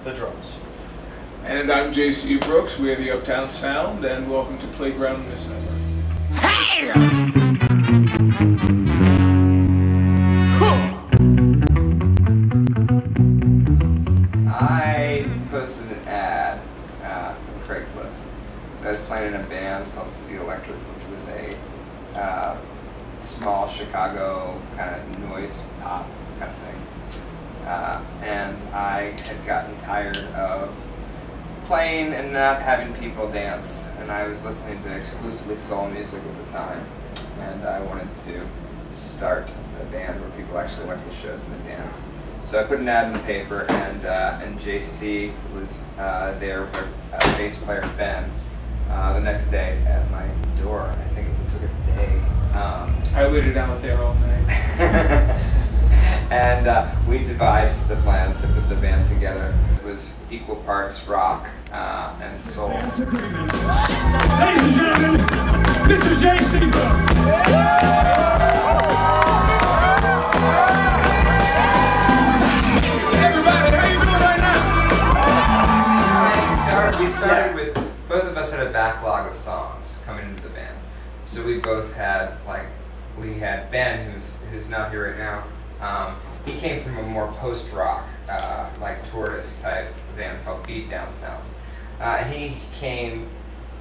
the drums. And I'm JC Brooks. We are the Uptown Sound, and welcome to Playground Misnomer. Hey! I posted an ad on Craigslist. So I was playing in a band called City Electric, which was a small Chicago kind of noise pop kind of thing. And I had gotten tired of playing and not having people dance, and I was listening to exclusively soul music at the time, and I wanted to start a band where people actually went to the shows and they danced. So I put an ad in the paper, and JC was there with our bass player Ben the next day at my door. I think it took a day. I waited out there all night. And we devised the plan to put the band together. It was equal parts rock and soul. Ladies and gentlemen, Mr. JC Brooks. Everybody, how you doing right now? We started with, both of us had a backlog of songs coming into the band. So we both had, we had Ben, who's not here right now. He came from a more post-rock, like Tortoise type band called Uptown Sound. And he came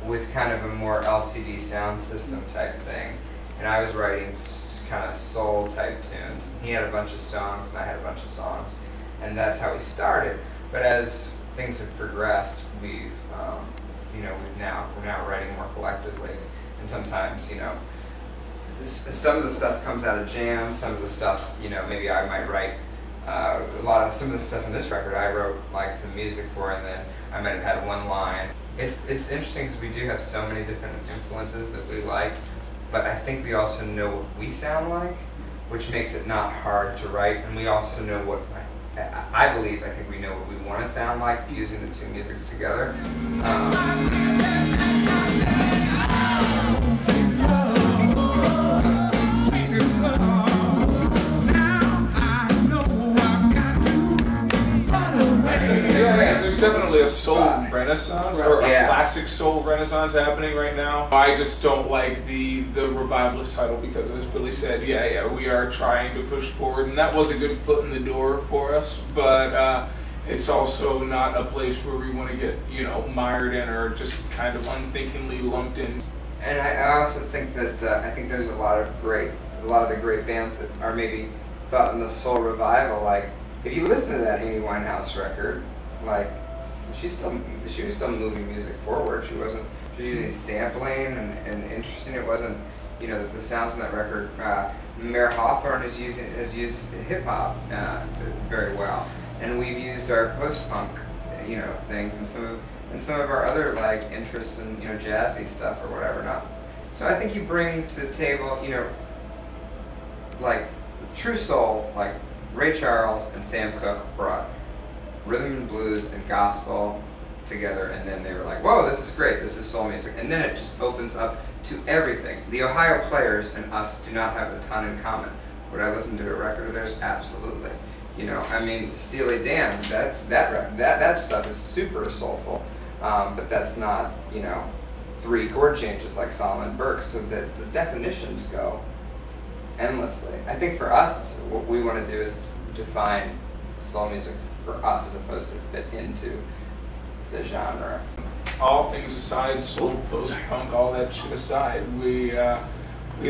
with kind of a more LCD sound system type thing. And I was writing kind of soul type tunes. He had a bunch of songs and I had a bunch of songs. And that's how we started. But as things have progressed, we're now writing more collectively. And sometimes, some of the stuff comes out of jams, some of the stuff, maybe I might write some of the stuff in this record I wrote the music for, and then I might have had one line. It's interesting because we do have so many different influences that we like, but I think we also know what we sound like, which makes it not hard to write, and we also know what, I think we know what we want to sound like, fusing the two musics together. There's definitely a soul renaissance, or a classic soul renaissance happening right now. I just don't like the revivalist title because, as Billy said, we are trying to push forward, and that was a good foot in the door for us, but it's also not a place where we want to get, mired in or just kind of unthinkingly lumped in. And I also think that, I think there's a lot of the great bands that are maybe thought in the soul revival, if you listen to that Amy Winehouse record, she was still moving music forward. She was using sampling and interesting. It wasn't, the sounds in that record. Mayor Hawthorne has used hip hop very well, and we've used our post-punk, things, and some of our other interests in jazzy stuff or whatever. Not. So I think you bring to the table, true soul, Ray Charles and Sam Cooke brought rhythm and blues and gospel together, and then they were like, whoa, this is great, this is soul music. And then it just opens up to everything. The Ohio Players and us do not have a ton in common. Would I listen to a record of theirs? Absolutely. Steely Dan, that stuff is super soulful, but that's not, 3 chord changes like Solomon Burke, so that the definitions go endlessly. I think for us, what we want to do is define soul music for us as opposed to fit into the genre. All things aside, soul, post-punk, all that shit aside, we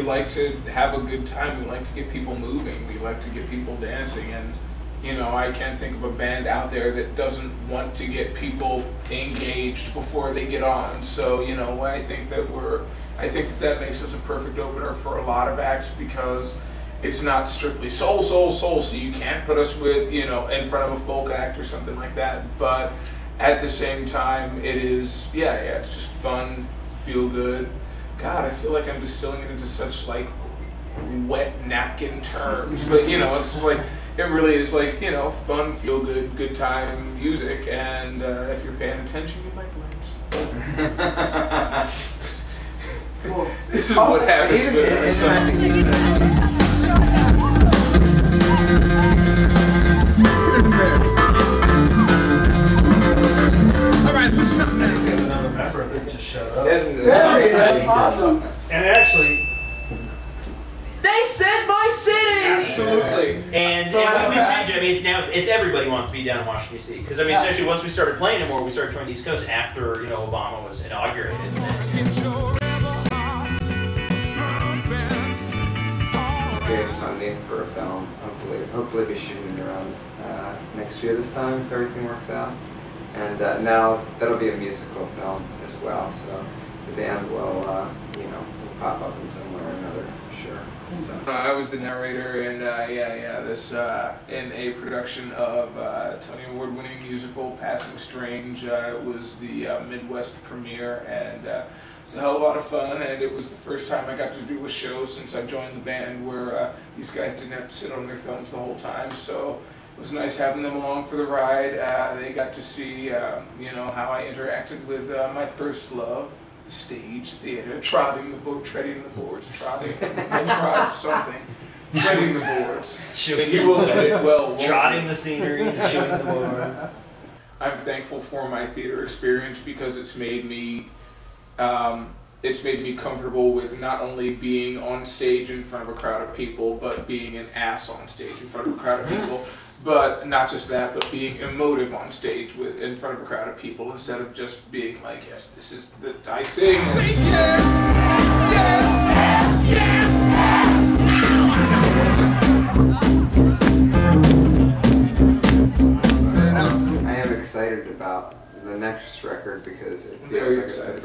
like to have a good time. We like to get people moving. We like to get people dancing, and I can't think of a band out there that doesn't want to get people engaged before they get on. So I think that makes us a perfect opener for a lot of acts because it's not strictly soul, so you can't put us with, in front of a folk act or something like that, but at the same time, it is, it's just fun, feel good. God, I feel like I'm distilling it into such, wet napkin terms, but, it's it really is fun, feel good, good time music, and if you're paying attention, you might learn something. Cool. This is what happens with our it's everybody wants to be down in Washington D.C. Because I mean, essentially, once we started playing it more, we started touring the East Coast after Obama was inaugurated. Getting funding for a film. Hopefully be shooting it around next year this time if everything works out. And now that'll be a musical film as well. So the band will will pop up in some way or another. Sure. So. I was the narrator, and this in a production of Tony Award-winning musical Passing Strange. It was the Midwest premiere, and it's a hell of a lot of fun. And it was the first time I got to do a show since I joined the band where these guys didn't have to sit on their thumbs the whole time. So it was nice having them along for the ride. They got to see how I interacted with my first love. Stage, theater, treading the boards, trotting, the boards. Chewing trotting the scenery, chewing the boards. I'm thankful for my theater experience because it's made me comfortable with not only being on stage in front of a crowd of people, but being an ass on stage in front of a crowd of people. But not just that, but being emotive on stage in front of a crowd of people instead of just being like, yes, this is the I sing. I am excited about the next record because it feels like it's the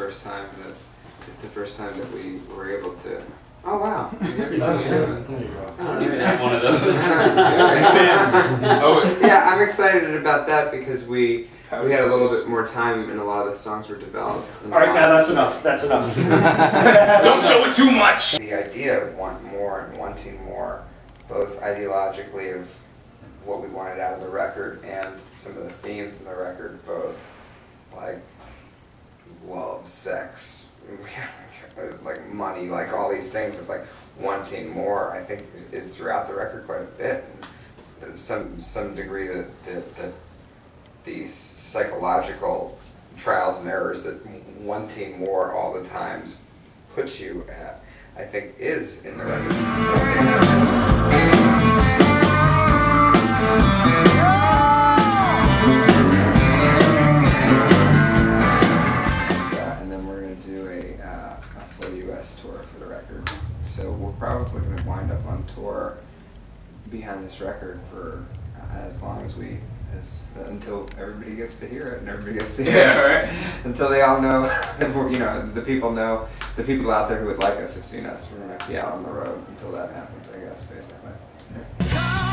first time that we were able to. Oh wow! I don't even have one of those. Yeah, I'm excited about that because we had a little bit more time and a lot of the songs were developed. All right, now that's enough. That's enough. Don't show it too much. The idea of wanting more and wanting more, both ideologically of what we wanted out of the record and some of the themes in the record, both like love, sex. Like money, like all these things of like wanting more, I think is throughout the record quite a bit. And some degree that these psychological trials and errors that wanting more all the times puts you at, I think, is in the record. Tour for the record, so we're probably going to wind up on tour behind this record for as long as until everybody gets to hear it and everybody gets to hear us. Right. Until they all know, the people out there who would like us have seen us. We're going to be out on the road until that happens, I guess, basically. Yeah.